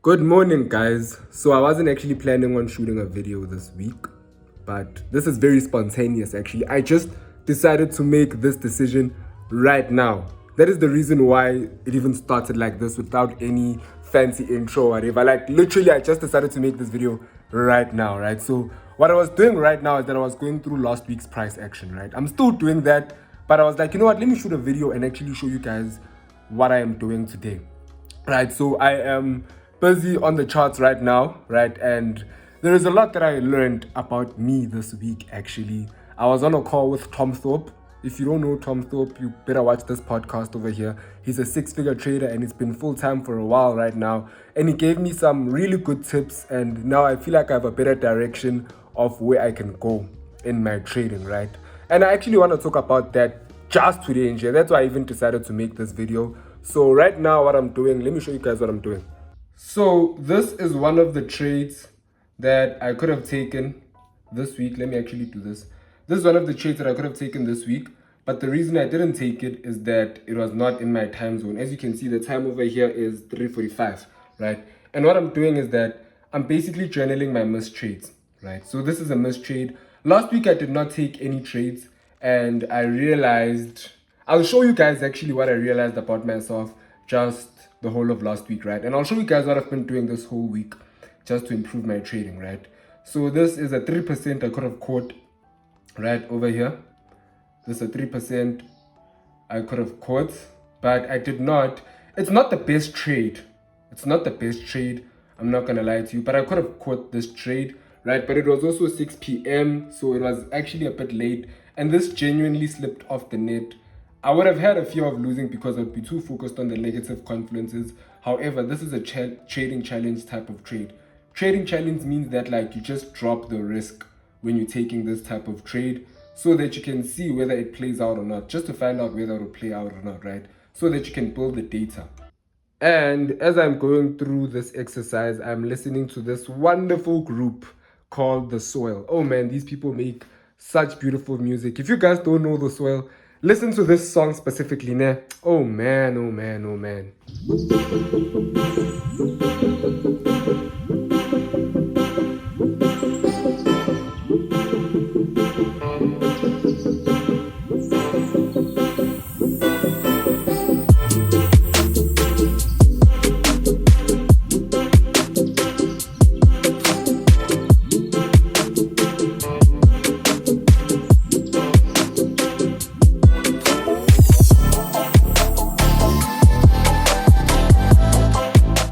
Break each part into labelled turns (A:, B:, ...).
A: Good morning, guys. So I wasn't actually planning on shooting a video this week, but this is very spontaneous actually. I just decided to make this decision right now. That is the reason why it even started like this without any fancy intro or whatever. Like literally I just decided to make this video right now, right? So what I was doing right now is that I was going through last week's price action, right? I'm still doing that, but I was like, you know what, let me shoot a video and actually show you guys what I am doing today. Right, so I am busy on the charts right now, right? And there is a lot that I learned about me this week, actually. I was on a call with Tom Thorpe. If you don't know Tom Thorpe, you better watch this podcast over here. He's a six-figure trader and he's been full-time for a while right now. And he gave me some really good tips. And now I feel like I have a better direction of where I can go in my trading, right? And I actually want to talk about that just today, and that's why I even decided to make this video. So right now what I'm doing, let me show you guys what I'm doing. So this is one of the trades that I could have taken this week. Let me actually do this. This is one of the trades that I could have taken this week, but the reason I didn't take it is that it was not in my time zone. As you can see, the time over here is 3:45, right? And what I'm doing is that I'm basically journaling my missed trades, right? So this is a missed trade. Last week I did not take any trades, and I realized, I'll show you guys actually what I realized about myself just the whole of last week, right? And I'll show you guys what I've been doing this whole week just to improve my trading, right? So this is a 3% I could have caught right over here. This is a 3% I could have caught, but I did not. It's not the best trade. It's not the best trade. I'm not gonna lie to you, but I could have caught this trade, right? But it was also 6 p.m., so it was actually a bit late, and this genuinely slipped off the net. I would have had a fear of losing because I'd be too focused on the negative confluences. However, this is a trading challenge type of trade. Trading challenge means that like you just drop the risk when you're taking this type of trade so that you can see whether it plays out or not, just to find out whether it will play out or not, right? So that you can build the data. And as I'm going through this exercise, I'm listening to this wonderful group called The Soil. Oh man, these people make such beautiful music. If you guys don't know The Soil, listen to this song specifically, ne? Oh man, oh man, oh man.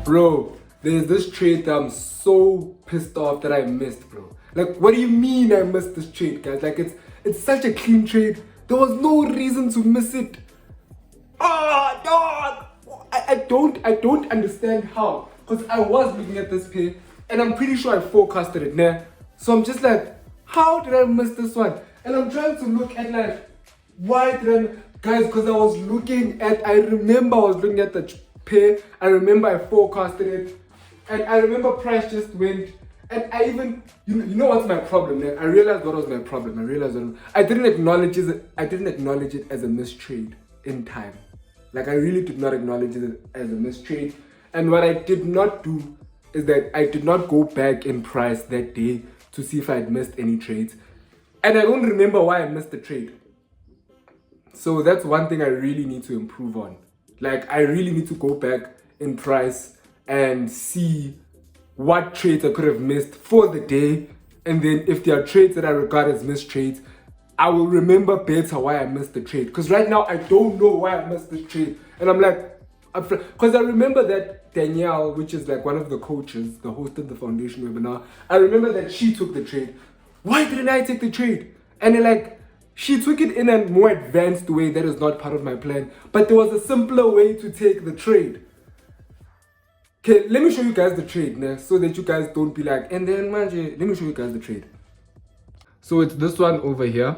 A: Bro, there's this trade that I'm so pissed off that I missed, bro. Like, what do you mean I missed this trade, guys? Like, it's such a clean trade. There was no reason to miss it. Ah, dog! I don't understand how. Because I was looking at this pair, and I'm pretty sure I forecasted it there. So I'm just like, how did I miss this one? And I'm trying to look at like, why did I... Guys, because I remember I was looking at the pair. I remember I forecasted it, and I remember price just went, and I even, you know what's my problem there? I realized what was my problem. I didn't acknowledge it as a mistrade in time. Like, I really did not acknowledge it as a mistrade. And what I did not do is that I did not go back in price that day to see if I had missed any trades, and I don't remember why I missed the trade. So that's one thing I really need to improve on. Like, I really need to go back in price and see what trades I could have missed for the day. And then if there are trades that I regard as missed trades, I will remember better why I missed the trade. Because right now, I don't know why I missed this trade. And I'm like, because I remember that Danielle, which is like one of the coaches, the host of the foundation webinar, I remember that she took the trade. Why didn't I take the trade? And then like, she took it in a more advanced way that is not part of my plan. But there was a simpler way to take the trade. Okay, let me show you guys the trade now so that you guys don't be like, and then manje, let me show you guys the trade. So it's this one over here,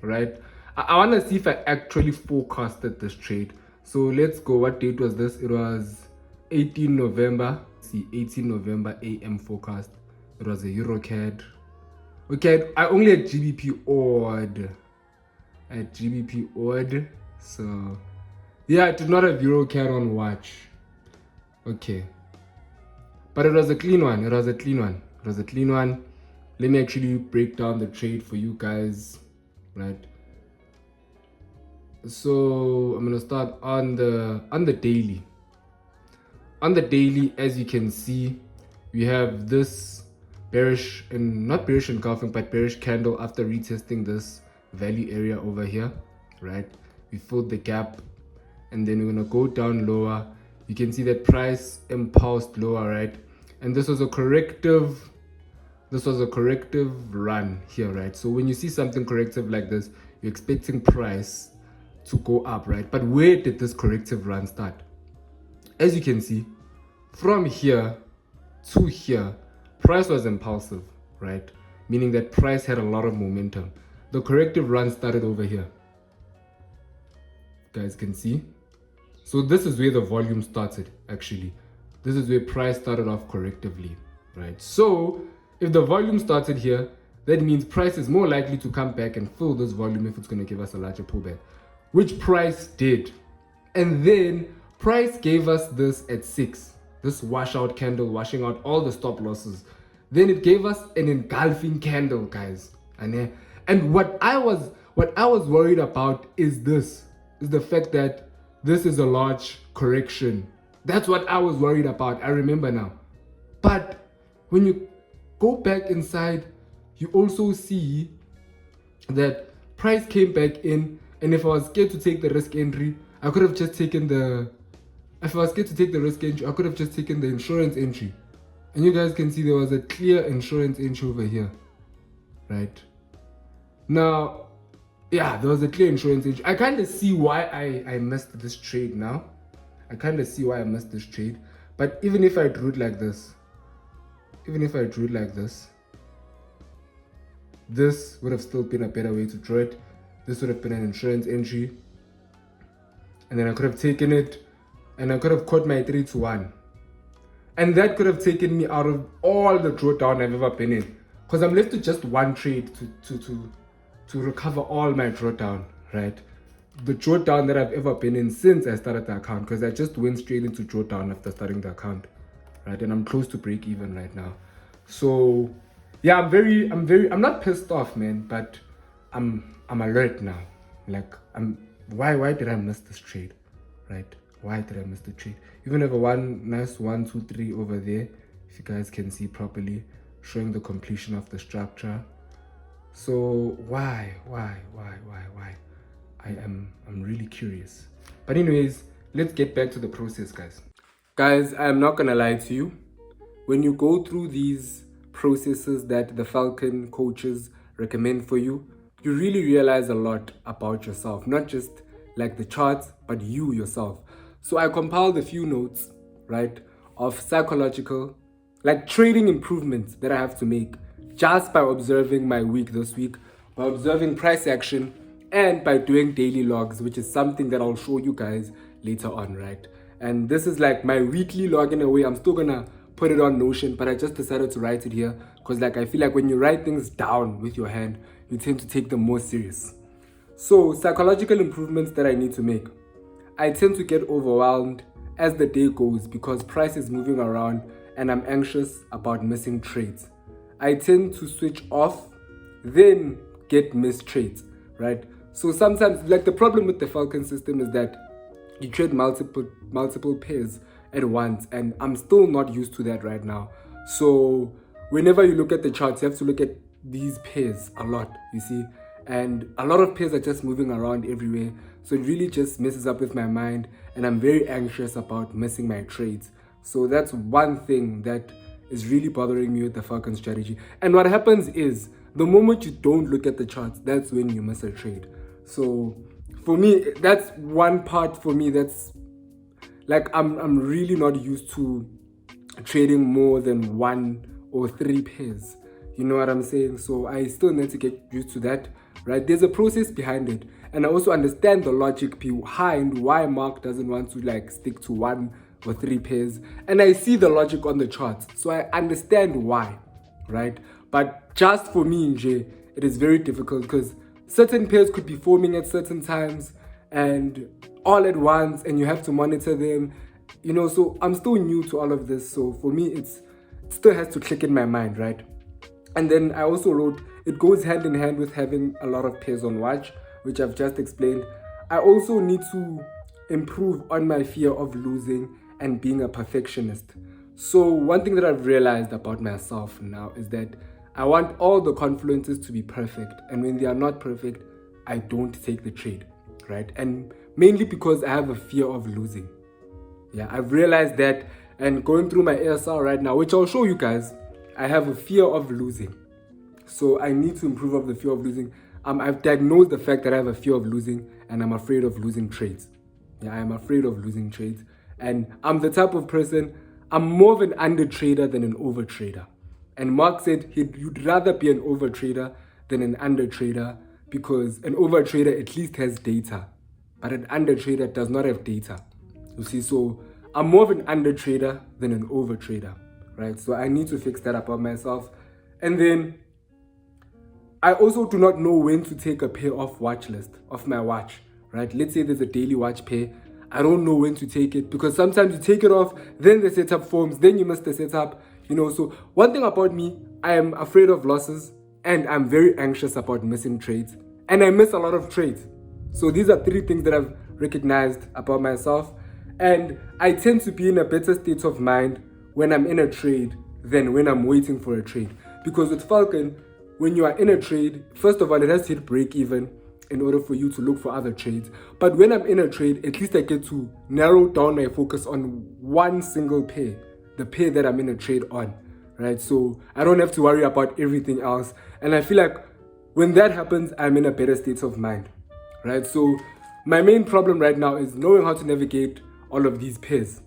A: right? I want to see if I actually forecasted this trade. So let's go. What date was this? It was 18 November. See, 18 November AM forecast. It was a EuroCAD. Okay, I only had GBP odd. So yeah, I did not have EuroCAD on watch. Okay. But it was a clean one. It was a clean one. It was a clean one. Let me actually break down the trade for you guys, right? So I'm gonna start on the daily. On the daily, as you can see, we have this bearish and not bearish engulfing, but bearish candle after retesting this value area over here, right? We filled the gap, and then we're gonna go down lower. You can see that price impulsed lower, right? And this was a corrective run here, right? So when you see something corrective like this, you're expecting price to go up, right? But where did this corrective run start? As you can see, from here to here, price was impulsive, right? Meaning that price had a lot of momentum. The corrective run started over here. You guys can see. So this is where the volume started, actually. This is where price started off correctively, right? So if the volume started here, that means price is more likely to come back and fill this volume if it's going to give us a larger pullback, which price did. And then price gave us this at 6, this washout candle, washing out all the stop losses. Then it gave us an engulfing candle, guys. And what I was worried about is the fact that this is a large correction. That's what I was worried about. I remember now. But when you go back inside, you also see that price came back in, and if I was scared to take the risk entry, I could have just taken the insurance entry. And you guys can see there was a clear insurance entry over here, right? Now, yeah, there was a clear insurance entry. I kind of see why I missed this trade now. But even if I drew it like this, this would have still been a better way to draw it. This would have been an insurance entry. And then I could have taken it, and I could have caught my 3-1. And that could have taken me out of all the drawdown I've ever been in. Because I'm left with just one trade to recover all my drawdown, right? The drawdown that I've ever been in since I started the account, because I just went straight into drawdown after starting the account, right? And I'm close to break even right now. So yeah, I'm not pissed off, man, but I'm alert now. Like, why did I miss this trade, right? Why did I miss the trade? Even have a nice 1, 2, 3 over there, if you guys can see properly, showing the completion of the structure. So why? I'm really curious. But anyways, let's get back to the process, guys. Guys, I'm not gonna lie to you. When you go through these processes that the Falcon coaches recommend for you, you really realize a lot about yourself, not just like the charts, but you yourself. So I compiled a few notes, right, of psychological, like trading improvements that I have to make just by observing my week this week, by observing price action, and by doing daily logs, which is something that I'll show you guys later on, right? And this is like my weekly log in a way. I'm still gonna put it on Notion, but I just decided to write it here because like I feel like when you write things down with your hand, you tend to take them more serious. So psychological improvements that I need to make. I tend to get overwhelmed as the day goes because price is moving around and I'm anxious about missing trades. I tend to switch off, then get missed trades, right? So sometimes, like the problem with the Falcon system is that you trade multiple pairs at once, and I'm still not used to that right now. So whenever you look at the charts, you have to look at these pairs a lot, you see, and a lot of pairs are just moving around everywhere. So it really just messes up with my mind, and I'm very anxious about missing my trades. So that's one thing that is really bothering me with the Falcon strategy. And what happens is, the moment you don't look at the charts, that's when you miss a trade. So for me, that's one part for me that's like I'm really not used to trading more than 1 or 3 pairs. You know what I'm saying? So I still need to get used to that, right? There's a process behind it. And I also understand the logic behind why Mark doesn't want to like stick to 1 or 3 pairs. And I see the logic on the charts. So I understand why, right? But just for me, Nje, it is very difficult because certain pairs could be forming at certain times and all at once, and you have to monitor them, you know. So I'm still new to all of this. So for me, it's it still has to click in my mind, right? And then I also wrote, it goes hand in hand with having a lot of pairs on watch, which I've just explained. I also need to improve on my fear of losing and being a perfectionist. So one thing that I've realized about myself now is that I want all the confluences to be perfect. And when they are not perfect, I don't take the trade, right? And mainly because I have a fear of losing. Yeah, I've realized that, and going through my ASR right now, which I'll show you guys, I have a fear of losing. So I need to improve of the fear of losing. I've diagnosed the fact that I have a fear of losing, and I'm afraid of losing trades. Yeah, I'm afraid of losing trades. And I'm the type of person, I'm more of an under trader than an over trader. And Mark said you'd rather be an over trader than an under trader, because an over trader at least has data, but an under trader does not have data. You see, so I'm more of an under trader than an over trader, right? So I need to fix that about myself. And then I also do not know when to take a pair off watch list of my watch, right? Let's say there's a daily watch pair. I don't know when to take it, because sometimes you take it off, then the setup forms, then you miss the setup, So one thing about me, I am afraid of losses, and I'm very anxious about missing trades, and I miss a lot of trades. So these are 3 things that I've recognized about myself, and I tend to be in a better state of mind when I'm in a trade than when I'm waiting for a trade. Because with Falcon, when you are in a trade, first of all, it has to hit break even in order for you to look for other trades. But when I'm in a trade, at least I get to narrow down my focus on one single pair, the pair that I'm in a trade on, right? So I don't have to worry about everything else. And I feel like when that happens, I'm in a better state of mind, right? So my main problem right now is knowing how to navigate all of these pairs.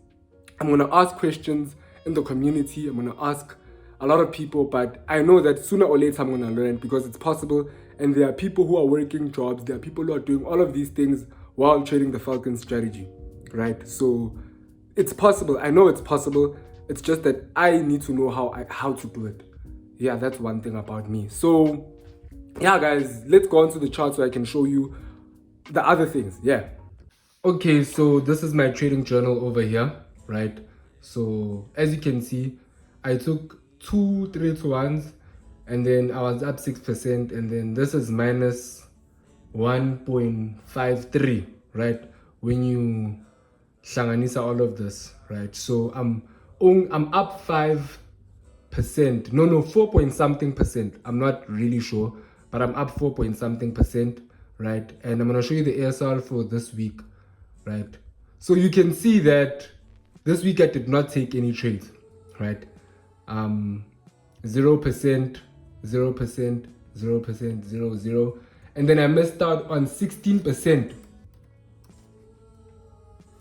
A: I'm going to ask questions in the community. I'm going to ask a lot of people, but I know that sooner or later I'm going to learn, because it's possible. And there are people who are working jobs. There are people who are doing all of these things while trading the Falcon strategy, right? So it's possible. I know it's possible. It's just that I need to know how to do it. Yeah, that's one thing about me. So yeah, guys, let's go on to the chart so I can show you the other things. Yeah. Okay, so this is my trading journal over here, right? So as you can see, I took 2 3-to-1s, and then I was up 6%, and then this is minus 1.53, right? When you hlanganisa all of this, right? So I'm up 5%. No, 4 point something percent. I'm not really sure, but I'm up 4 point something percent, right? And I'm gonna show you the ASR for this week, right? So you can see that this week I did not take any trades, right? 0%, 0%, 0%, 0, and then I missed out on 16%.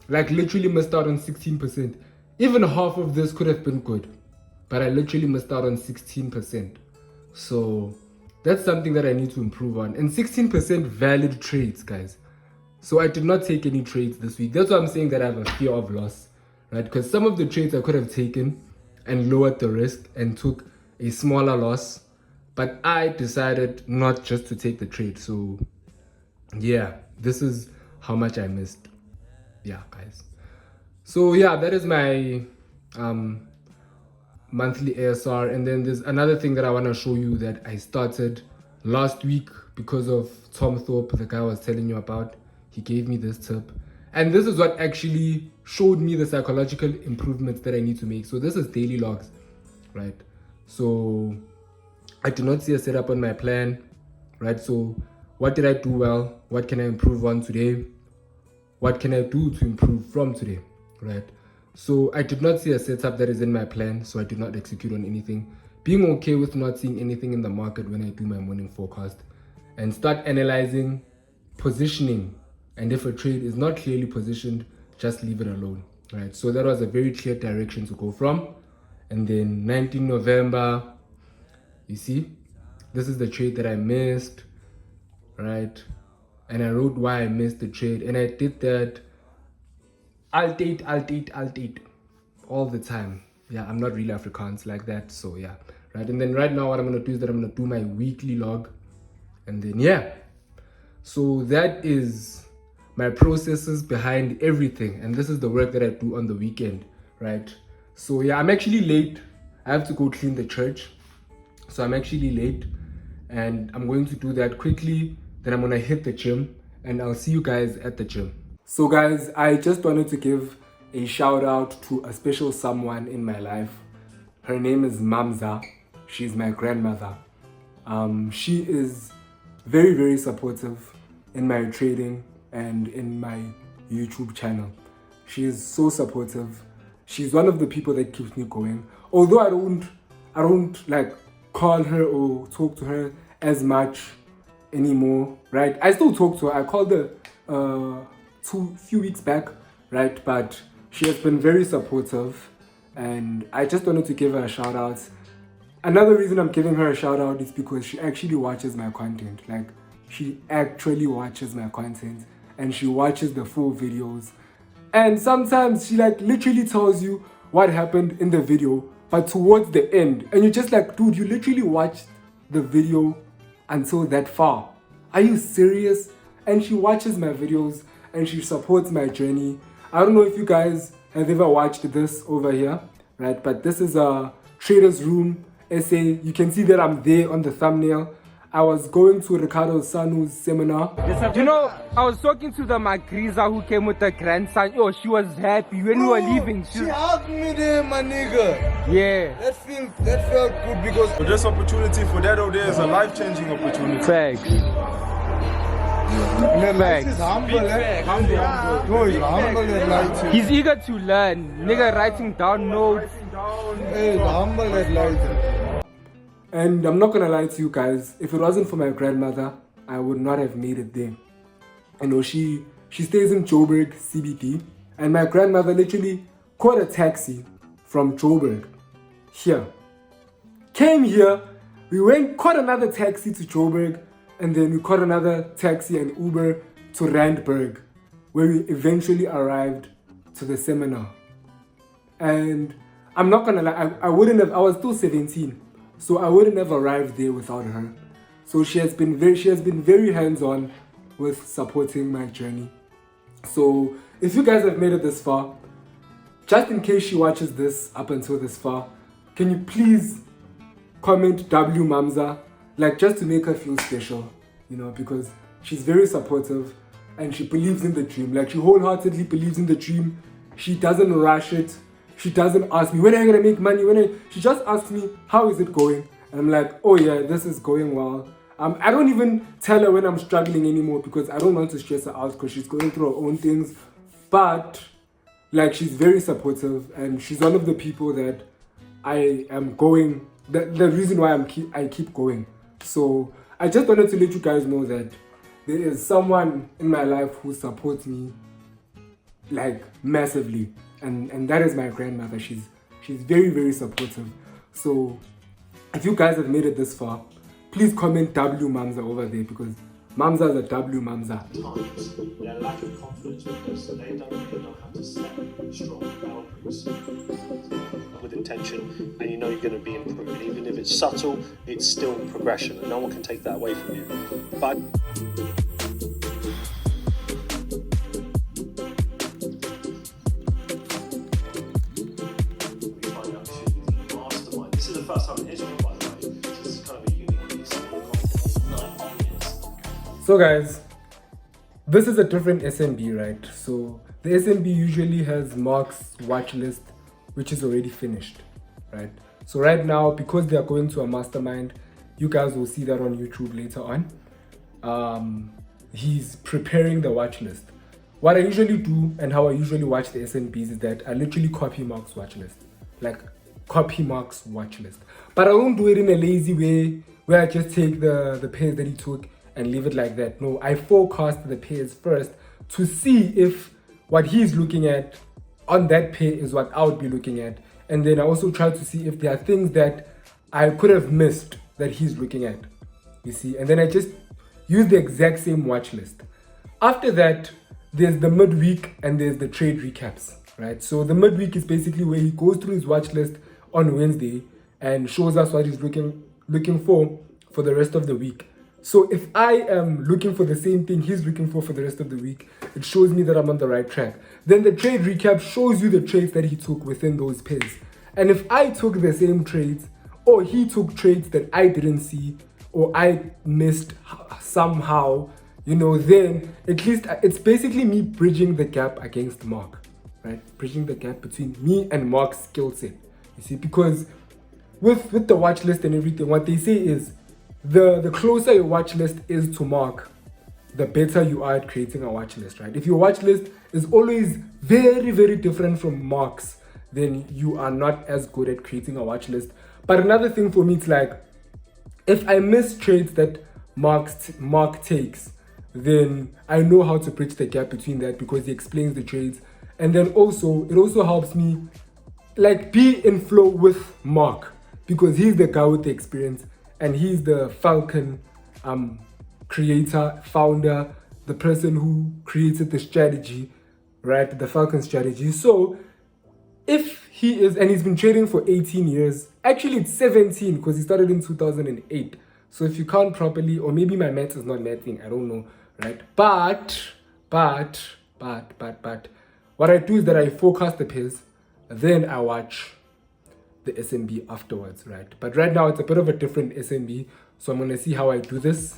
A: Like literally missed out on 16%. Even half of this could have been good, but I literally missed out on 16%. So that's something that I need to improve on. And 16% valid trades, guys. So I did not take any trades this week. That's why I'm saying that I have a fear of loss, right? Because some of the trades I could have taken and lowered the risk and took a smaller loss, but I decided not just to take the trade. So yeah, this is how much I missed. Yeah, guys. So yeah, that is my monthly ASR. And then there's another thing that I want to show you that I started last week because of Tom Thorpe, the guy I was telling you about. He gave me this tip, and this is what actually showed me the psychological improvements that I need to make. So this is daily logs, right? So I did not see a setup on my plan, right? So what did I do well? What can I improve on today? What can I do to improve from today, right? So I did not see a setup that is in my plan, so I did not execute on anything. Being okay with not seeing anything in the market when I do my morning forecast, and start analyzing positioning. And if a trade is not clearly positioned, just leave it alone, right? So that was a very clear direction to go from. And then 19 November, you see, this is the trade that I missed, right? And I wrote why I missed the trade. And I did that alt date all the time. Yeah, I'm not really Afrikaans like that. So yeah, right? And then right now what I'm going to do is that I'm going to do my weekly log. And then yeah, so that is my processes behind everything. And this is the work that I do on the weekend, right? So yeah, I'm actually late. I have to go clean the church. So I'm actually late and I'm going to do that quickly. Then I'm gonna hit the gym and I'll see you guys at the gym. So guys, I just wanted to give a shout out to a special someone in my life. Her name is Mamza. She's my grandmother. She is very, very supportive in my trading and in my YouTube channel. She is so supportive. She's one of the people that keeps me going. Although I don't like call her or talk to her as much anymore, right? I still talk to her. I called her few weeks back, right? But she has been very supportive and I just wanted to give her a shout out. Another reason I'm giving her a shout out is because she actually watches my content. Like, she actually watches my content and she watches the full videos. And sometimes she like literally tells you what happened in the video, but towards the end. And you're just like, dude, you literally watched the video until that far. Are you serious? And she watches my videos and she supports my journey. I don't know if you guys have ever watched this over here, right? But this is a trader's room essay. You can see that I'm there on the thumbnail. I was going to Ricardo Sanu's seminar.
B: You know, I was talking to the Magriza who came with the grandson. Oh, she was happy when we were leaving.
C: She hugged me there, my nigga.
B: Yeah.
C: That felt good because
D: for this opportunity for that over there is a life-changing opportunity.
B: Facts.
C: He's humble, humble.
B: He's eager to learn. Nigga writing down notes.
C: Hey, humble and light.
A: And I'm not gonna lie to you guys, if it wasn't for my grandmother, I would not have made it there. I know she stays in Joburg, CBD, and my grandmother literally caught a taxi from Joburg here. Came here, we went, caught another taxi to Joburg, and then we caught another taxi and Uber to Randburg, where we eventually arrived to the seminar. And I'm not gonna lie, I was still 17. So I wouldn't have arrived there without her. So she has been very hands-on with supporting my journey. So if you guys have made it this far, just in case she watches this up until this far, can you please comment W Mamza, like just to make her feel special, you know, because she's very supportive and she believes in the dream. Like, she wholeheartedly believes in the dream. She doesn't rush it. She doesn't ask me, when are you gonna make money? She just asks me, how is it going? And I'm like, oh yeah, this is going well. I don't even tell her when I'm struggling anymore because I don't want to stress her out because she's going through her own things. But like, she's very supportive and she's one of the people that I am going, the reason why I keep going. So I just wanted to let you guys know that there is someone in my life who supports me like massively. And that is my grandmother. She's very, very supportive. So if you guys have made it this far, please comment W Mamza over there because Mamza is a W Mamza.
E: Their lack of confidence with this, they don't really know how to set strong boundaries with intention, and you know you're going to be improving. Even if it's subtle, it's still progression, and no one can take that away from you. But this is the first time in Israel, by the way. This is kind of a unique piece of content. 9 years.
A: So guys, this is a different SMB, right? So the SMB usually has Mark's watch list, which is already finished, right? So right now, because they are going to a mastermind, you guys will see that on YouTube later on. He's preparing the watch list. What I usually do and how I usually watch the SMBs is that I literally copy Mark's watch list. Like, copy Mark's watch list. But I don't do it in a lazy way where I just take the pairs that he took and leave it like that. No, I forecast the pairs first to see if what he's looking at on that pair is what I would be looking at. And then I also try to see if there are things that I could have missed that he's looking at. You see? And then I just use the exact same watch list. After that, there's the midweek and there's the trade recaps, right? So the midweek is basically where he goes through his watch list on Wednesday and shows us what he's looking for the rest of the week. So if I am looking for the same thing he's looking for the rest of the week, it shows me that I'm on the right track. Then the trade recap shows you the trades that he took within those pairs. And if I took the same trades, or he took trades that I didn't see, or I missed somehow, then at least it's basically me bridging the gap against Mark, right? Bridging the gap between me and Mark's skill set. You see, because with the watch list and everything, what they say is the closer your watch list is to Mark, the better you are at creating a watch list, right? If your watch list is always very, very different from Mark's, then you are not as good at creating a watch list. But another thing for me, it's like, if I miss trades that Mark takes, then I know how to bridge the gap between that because he explains the trades. And then also, it also helps me like be in flow with Mark because he's the guy with the experience and he's the Falcon creator, founder, the person who created the strategy, right? The Falcon strategy. So if he is, and he's been trading for 18 years, actually it's 17 because he started in 2008. So if you count properly, or maybe my math is not mathing, I don't know, right? But, what I do is that I forecast the pairs, then I watch the SMB afterwards, right? But right now it's a bit of a different SMB, so I'm gonna see how I do this.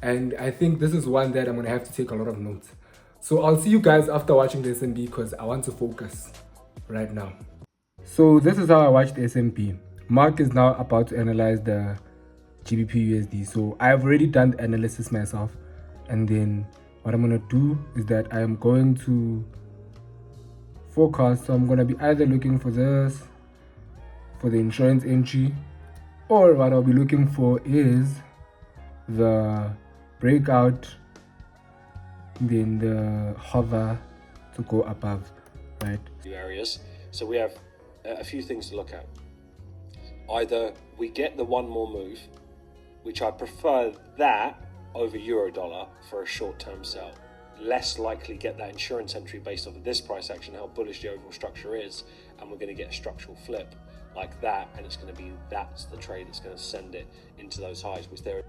A: And I think this is one that I'm gonna have to take a lot of notes. So I'll see you guys after watching the SMB because I want to focus right now. So this is how I watched the S&P. Mark is now about to analyze the GBP USD. So I've already done the analysis myself. And then what I'm going to do is that I am going to forecast. So I'm going to be either looking for this, for the insurance entry, or what I'll be looking for is the breakout, then the hover to go above, right?
E: Areas. So we have a few things to look at. Either we get the one more move, which I prefer that over euro dollar for a short-term sell. Less likely get that insurance entry based off of this price action, how bullish the overall structure is, and we're going to get a structural flip like that, and it's going to be, that's the trade that's going to send it into those highs, which there.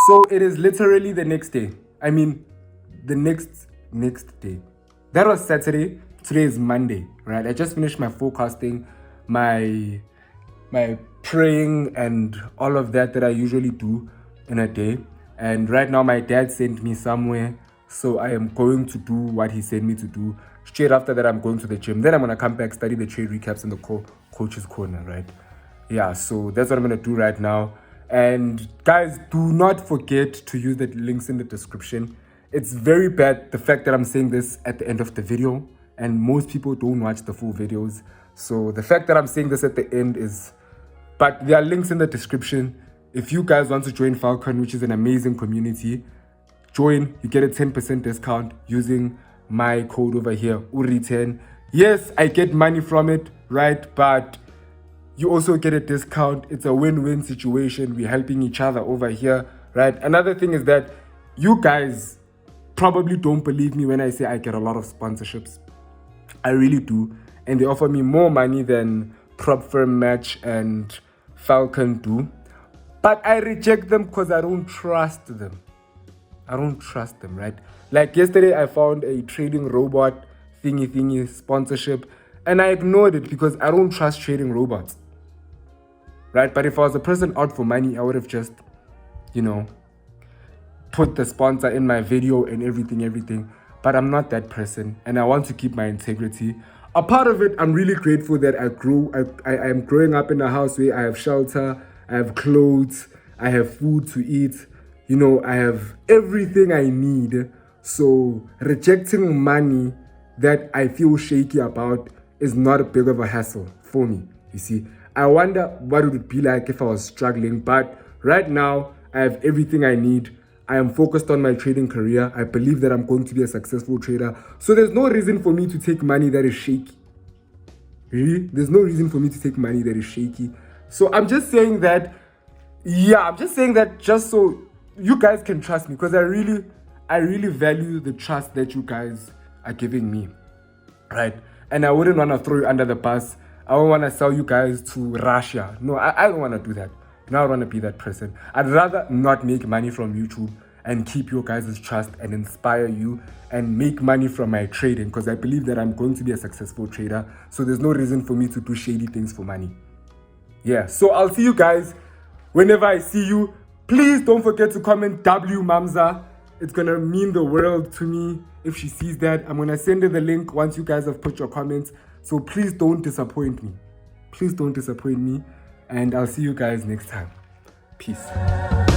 A: So it is literally the next day. I mean, the next day. That was Saturday. Today is Monday, right? I just finished my forecasting, my praying and all of that I usually do in a day. And right now my dad sent me somewhere, so I am going to do what he sent me to do. Straight after that, I'm going to the gym. Then I'm gonna come back, study the trade recaps in the coach's corner, right? Yeah, so that's what I'm gonna do right now. And guys, do not forget to use the links in the description. It's very bad, the fact that I'm saying this at the end of the video, and most people don't watch the full videos. So the fact that I'm saying this at the end is, but there are links in the description. If you guys want to join Falcon, which is an amazing community, join. You get a 10% discount using my code over here, URI10. Yes, I get money from it, right? But you also get a discount. It's a win-win situation. We're helping each other over here, right? Another thing is that you guys probably don't believe me when I say I get a lot of sponsorships. I really do. And they offer me more money than Prop Firm Match and Falcon do. But I reject them because I don't trust them. I don't trust them, right? Like yesterday, I found a trading robot thingy sponsorship, and I ignored it because I don't trust trading robots, right? But if I was a person out for money, I would have just, put the sponsor in my video and everything. But I'm not that person, and I want to keep my integrity. A part of it, I'm really grateful that I am growing up in a house where I have shelter, I have clothes, I have food to eat, I have everything I need. So rejecting money that I feel shaky about is not a big of a hassle for me, you see. I wonder what it would be like if I was struggling, but right now I have everything I need. I am focused on my trading career. I believe that I'm going to be a successful trader. So there's no reason for me to take money that is shaky. Really? There's no reason for me to take money that is shaky. So I'm just saying that, just so you guys can trust me, because I really value the trust that you guys are giving me, right? And I wouldn't want to throw you under the bus. I don't want to sell you guys to Russia. No, I don't want to do that. I don't want to be that person. I'd rather not make money from YouTube and keep your guys' trust and inspire you and make money from my trading, because I believe that I'm going to be a successful trader. So there's no reason for me to do shady things for money. Yeah, so I'll see you guys whenever I see you. Please don't forget to comment W Mamza. It's gonna mean the world to me if she sees that. I'm gonna send her the link once you guys have put your comments. So please don't disappoint me. Please don't disappoint me. And I'll see you guys next time. Peace.